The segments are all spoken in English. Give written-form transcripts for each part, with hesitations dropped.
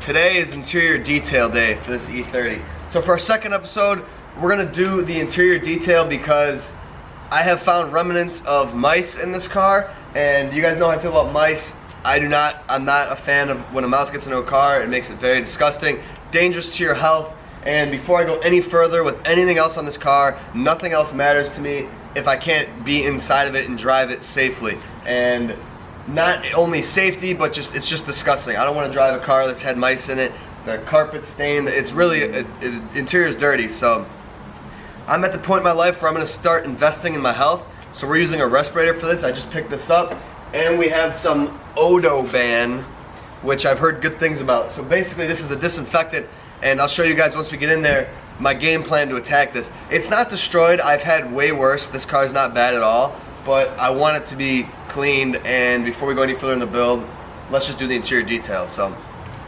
Today is interior detail day for this E30. So for our second episode, we're gonna do the interior detail because I have found remnants of mice in this car, and you guys know how I feel about mice. I'm not a fan of when a mouse gets into a car. It makes it very disgusting, dangerous to your health. And before I go any further with anything else on this car, nothing else matters to me if I can't be inside of it and drive it safely. And not only safety, but it's just disgusting. I don't want to drive a car that's had mice in it. The carpet's stained. It's really, interior's dirty. So I'm at the point in my life where I'm going to start investing in my health. So we're using a respirator for this. I just picked this up. And we have some Odoban, which I've heard good things about. So basically this is a disinfectant, and I'll show you guys once we get in there my game plan to attack this. It's not destroyed. I've had way worse. This car is not bad at all, but I want it to be cleaned. And before we go any further in the build, let's just do the interior details. So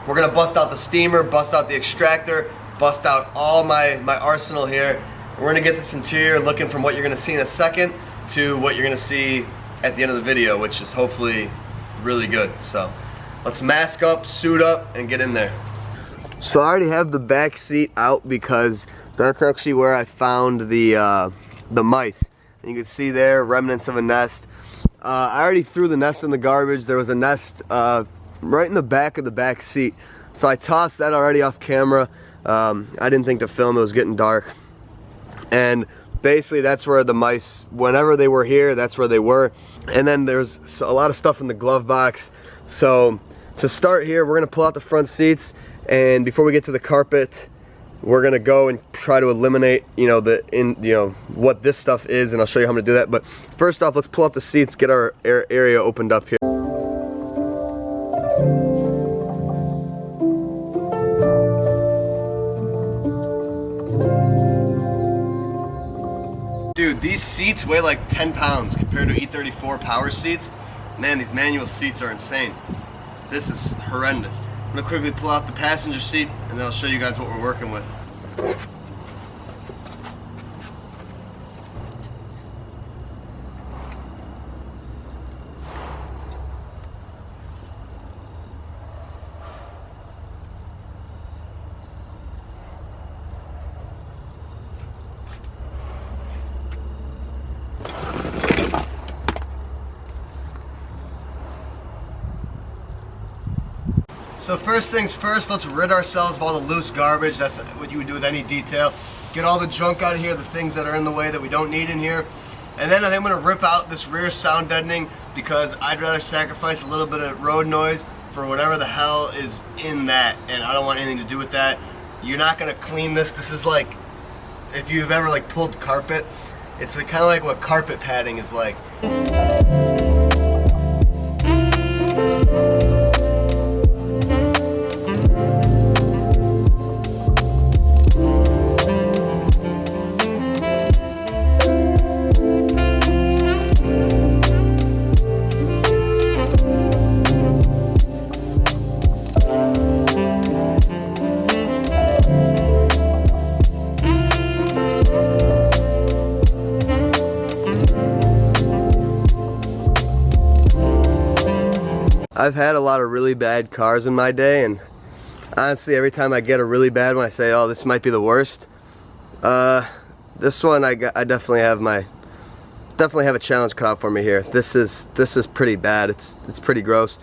we're gonna bust out the steamer, bust out the extractor, bust out all my arsenal here. We're gonna get this interior looking from what you're gonna see in a second to what you're gonna see at the end of the video, which is hopefully really good. So let's mask up, suit up, and get in there. So I already have the back seat out because that's actually where I found the mice. And you can see there remnants of a nest. I already threw the nest in the garbage. There was a nest right in the back of the back seat. So I tossed that already off camera. I didn't think to film, it was getting dark. And basically that's where the mice, whenever they were here, that's where they were. And then there's a lot of stuff in the glove box. So to start here, we're gonna pull out the front seats, and before we get to the carpet, we're gonna go and try to eliminate, what this stuff is, and I'll show you how I'm gonna do that. But first off, let's pull out the seats, get our area opened up here. Dude, these seats weigh like 10 pounds compared to E34 power seats. Man, these manual seats are insane. This is horrendous. I'm gonna quickly pull out the passenger seat and then I'll show you guys what we're working with. So first things first, let's rid ourselves of all the loose garbage. That's what you would do with any detail. Get all the junk out of here, the things that are in the way that we don't need in here. And then I'm gonna rip out this rear sound deadening because I'd rather sacrifice a little bit of road noise for whatever the hell is in that, and I don't want anything to do with that. You're not gonna clean this. This is like, if you've ever like pulled carpet, it's kind of like what carpet padding is like. I've had a lot of really bad cars in my day, and honestly every time I get a really bad one I say, oh, this might be the worst. This one I definitely have a challenge cut out for me here. This is pretty bad. It's pretty gross.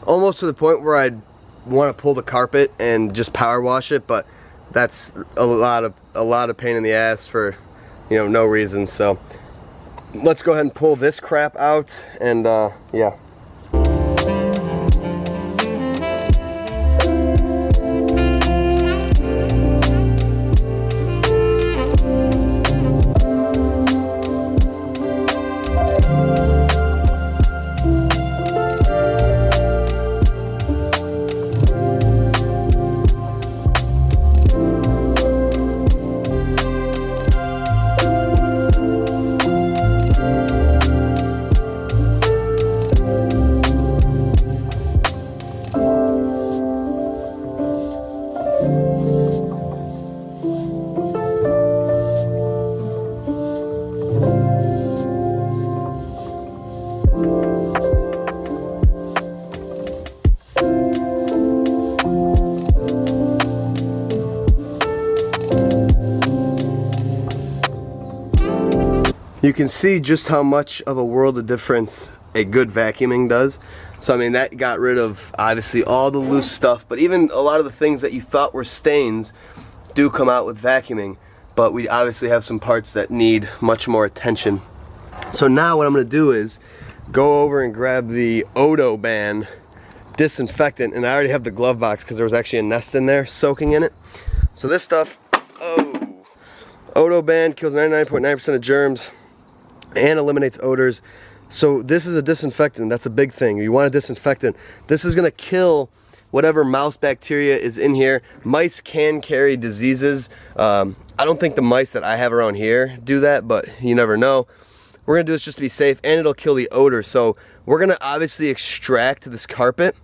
Almost to the point where I'd want to pull the carpet and just power wash it, but that's a lot of pain in the ass for no reason. So let's go ahead and pull this crap out, and yeah. You can see just how much of a world of difference a good vacuuming does. So I mean, that got rid of obviously all the loose stuff, but even a lot of the things that you thought were stains do come out with vacuuming, but we obviously have some parts that need much more attention. So now what I'm gonna do is go over and grab the Odoban disinfectant, and I already have the glove box because there was actually a nest in there soaking in it. So this stuff, Odoban kills 99.9% of germs and eliminates odors. So this is a disinfectant. That's a big thing. You want a disinfectant. This is gonna kill whatever mouse bacteria is in here. Mice can carry diseases. I don't think the mice that I have around here do that, but you never know. We're gonna do this just to be safe, and it'll kill the odor. So we're gonna obviously extract this carpet,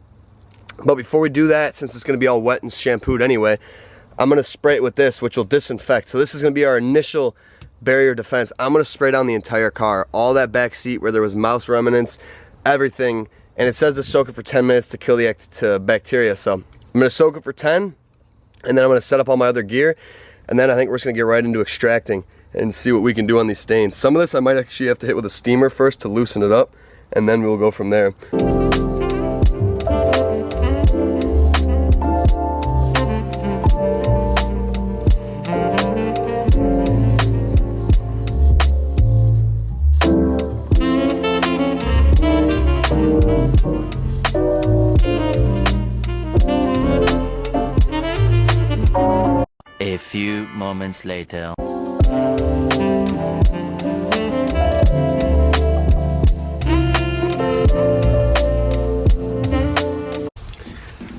but before we do that, since it's gonna be all wet and shampooed anyway, I'm gonna spray it with this, which will disinfect. So this is gonna be our initial barrier defense. I'm gonna spray down the entire car, all that back seat where there was mouse remnants, everything. And it says to soak it for 10 minutes to kill the bacteria. So I'm gonna soak it for 10, and then I'm gonna set up all my other gear, and then I think we're just gonna get right into extracting and see what we can do on these stains. Some of this I might actually have to hit with a steamer first to loosen it up, and then we'll go from there. A few moments later.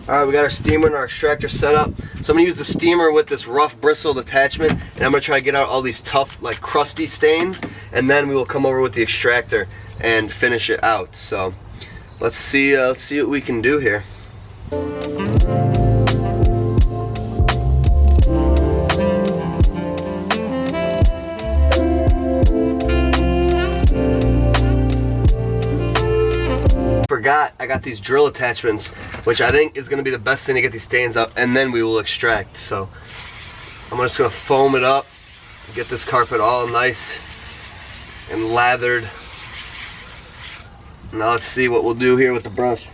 Alright, we got our steamer and our extractor set up. So I'm going to use the steamer with this rough bristled attachment, and I'm going to try to get out all these tough, like crusty stains, and then we will come over with the extractor and finish it out. So let's see what we can do here. Forgot I got these drill attachments, which I think is going to be the best thing to get these stains up, and then we will extract. So I'm just going to foam it up, get this carpet all nice and lathered. Now let's see what we'll do here with the brush.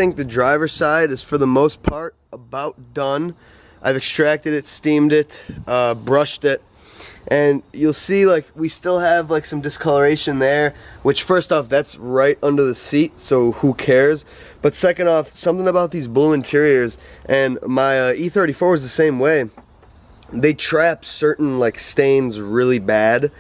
think the driver's side is for the most part about done. I've extracted it, steamed it, brushed it, and you'll see like we still have like some discoloration there, which first off, that's right under the seat, so who cares? But second off, something about these blue interiors, and my E34 is the same way. They trap certain like stains really bad,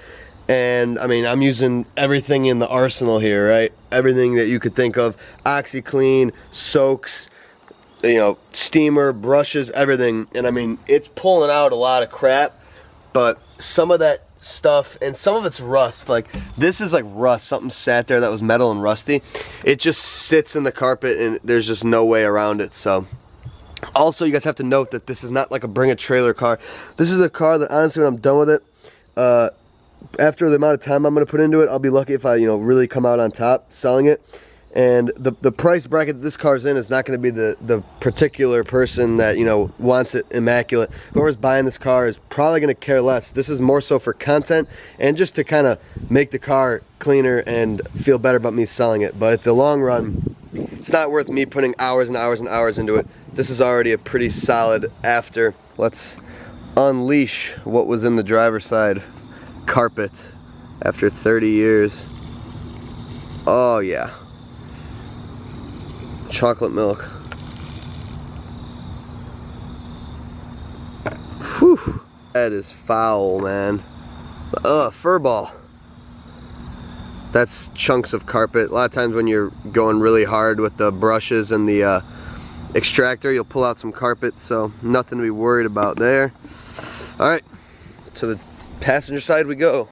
And I mean, I'm using everything in the arsenal here, right? Everything that you could think of. OxyClean, soaks, you know, steamer, brushes, everything. And I mean, it's pulling out a lot of crap, but some of that stuff, and some of it's rust. Like, this is like rust. Something sat there that was metal and rusty. It just sits in the carpet and there's just no way around it. So also, you guys have to note that this is not like a bring a trailer car. This is a car that honestly, when I'm done with it, after the amount of time I'm going to put into it, I'll be lucky if I, you know, really come out on top selling it. And the price bracket that this car's in is not going to be the particular person that, you know, wants it immaculate. Whoever's buying this car is probably going to care less. This is more so for content and just to kind of make the car cleaner and feel better about me selling it. But at the long run, it's not worth me putting hours and hours and hours into it. This is already a pretty solid after. Let's unleash what was in the driver's side carpet after 30 years. Oh yeah. Chocolate milk. Whew. That is foul, man. Ugh, fur ball. That's chunks of carpet. A lot of times when you're going really hard with the brushes and the extractor, you'll pull out some carpet, so nothing to be worried about there. All right, to the passenger side we go.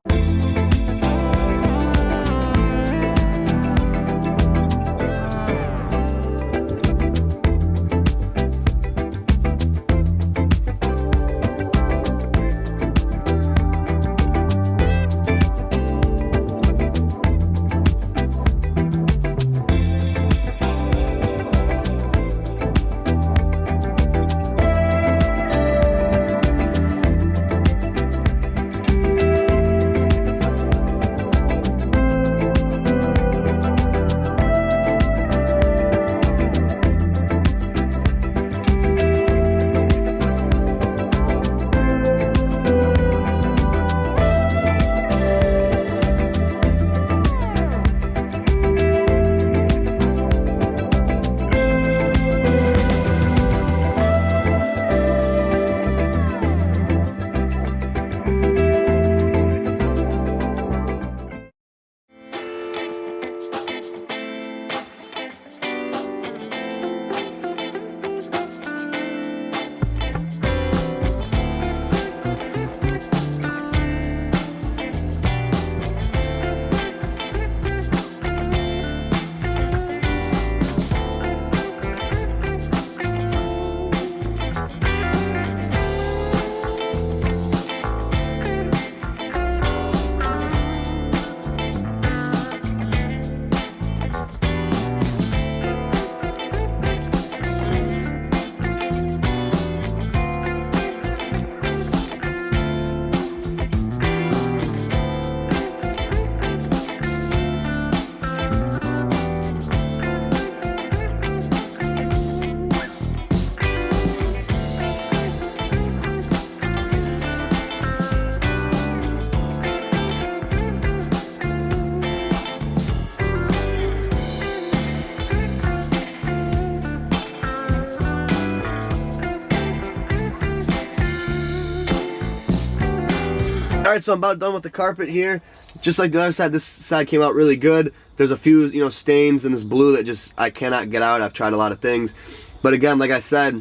Alright, so I'm about done with the carpet here. Just like the other side, this side came out really good. There's a few, you know, stains in this blue that just I cannot get out. I've tried a lot of things. But again, like I said,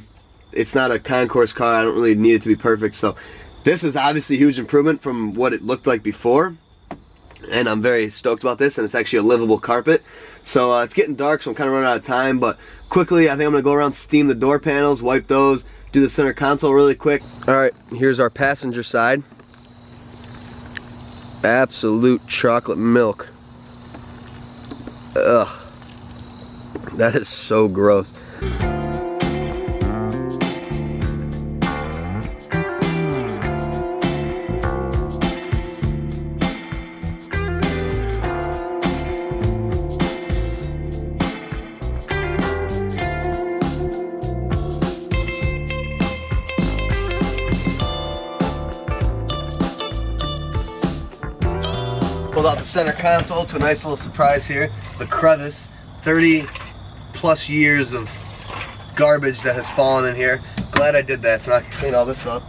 it's not a concourse car. I don't really need it to be perfect. So this is obviously a huge improvement from what it looked like before. And I'm very stoked about this, and it's actually a livable carpet. So it's getting dark, so I'm kind of running out of time. But quickly, I think I'm going to go around, steam the door panels, wipe those, do the center console really quick. Alright, here's our passenger side. Absolute chocolate milk. Ugh. That is so gross. Pulled out the center console to a nice little surprise here. The crevice, 30 plus years of garbage that has fallen in here. Glad I did that so I can clean all this up.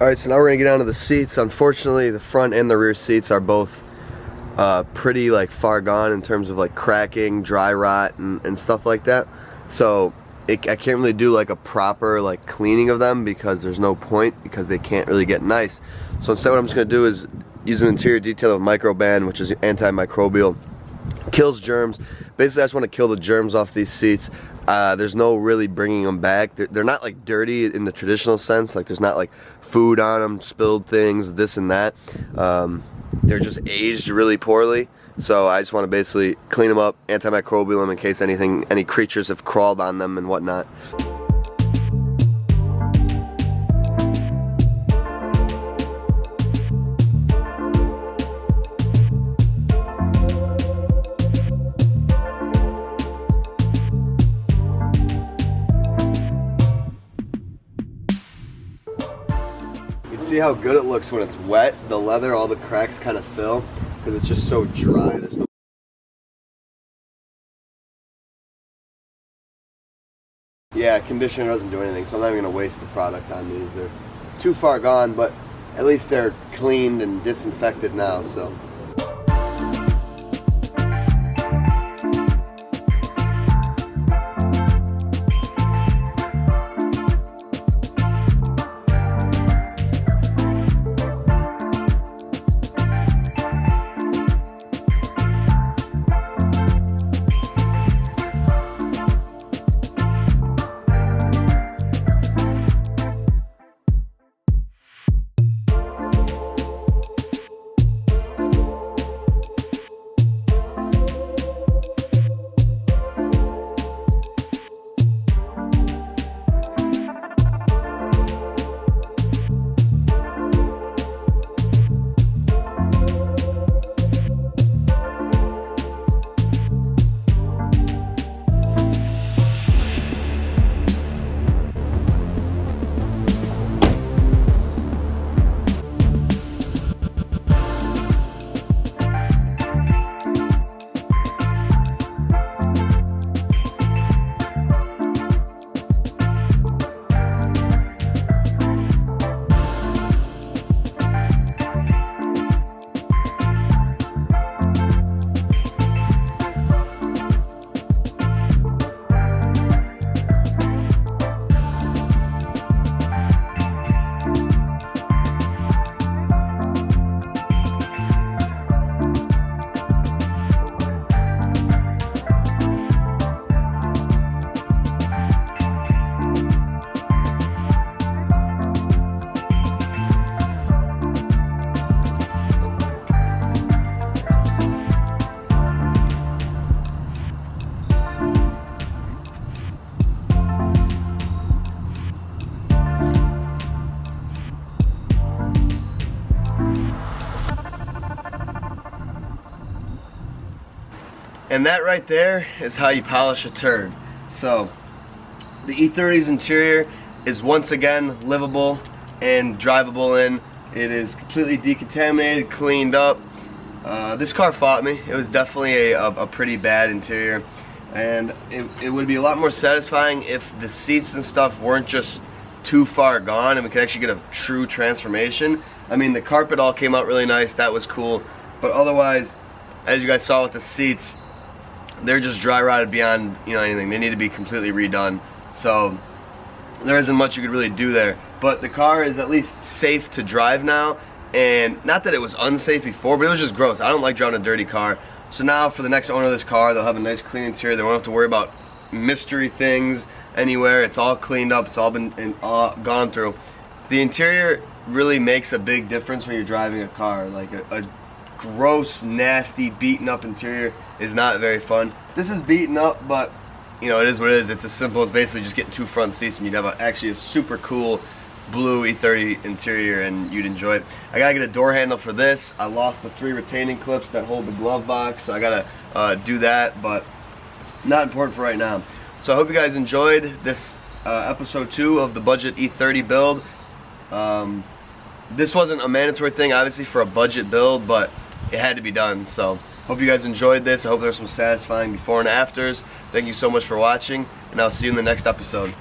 Alright, so now we're gonna get onto the seats. Unfortunately, the front and the rear seats are both pretty like far gone in terms of like cracking, dry rot, and stuff like that. So I can't really do like a proper like cleaning of them because there's no point, because they can't really get nice. So instead what I'm just gonna do is use an interior detail of Microban, which is antimicrobial, kills germs. Basically I just want to kill the germs off these seats. There's no really bringing them back. They're not like dirty in the traditional sense, like there's not like food on them, spilled things, this and that. They're just aged really poorly, so I just want to basically clean them up, antimicrobial them in case any creatures have crawled on them and whatnot. See how good it looks when it's wet? The leather, all the cracks kind of fill because it's just so dry. There's no Yeah, conditioner doesn't do anything, so I'm not even gonna waste the product on these. They're too far gone, but at least they're cleaned and disinfected now, so. And that right there is how you polish a turd. So the E30's interior is once again livable and drivable in. It is completely decontaminated, cleaned up. This car fought me. It was definitely a pretty bad interior, and it would be a lot more satisfying if the seats and stuff weren't just too far gone and we could actually get a true transformation. I mean, the carpet all came out really nice, that was cool, but otherwise, as you guys saw with the seats, they're just dry rotted beyond anything. They need to be completely redone. So there isn't much you could really do there. But the car is at least safe to drive now, and not that it was unsafe before, but it was just gross. I don't like driving a dirty car. So now for the next owner of this car, they'll have a nice clean interior. They won't have to worry about mystery things anywhere. It's all cleaned up. It's all been gone through. The interior really makes a big difference when you're driving a car. Like a gross, nasty, beaten up interior is not very fun. This is beaten up, but it is what it is. It's as simple as basically just getting two front seats and you'd have actually a super cool blue E30 interior and you'd enjoy it. I gotta get a door handle for this. I lost the 3 retaining clips that hold the glove box, so I gotta do that, but not important for right now. So I hope you guys enjoyed this episode 2 of the budget E30 build. This wasn't a mandatory thing obviously for a budget build, but it had to be done. So hope you guys enjoyed this. I hope there's some satisfying before and afters. Thank you so much for watching, and I'll see you in the next episode.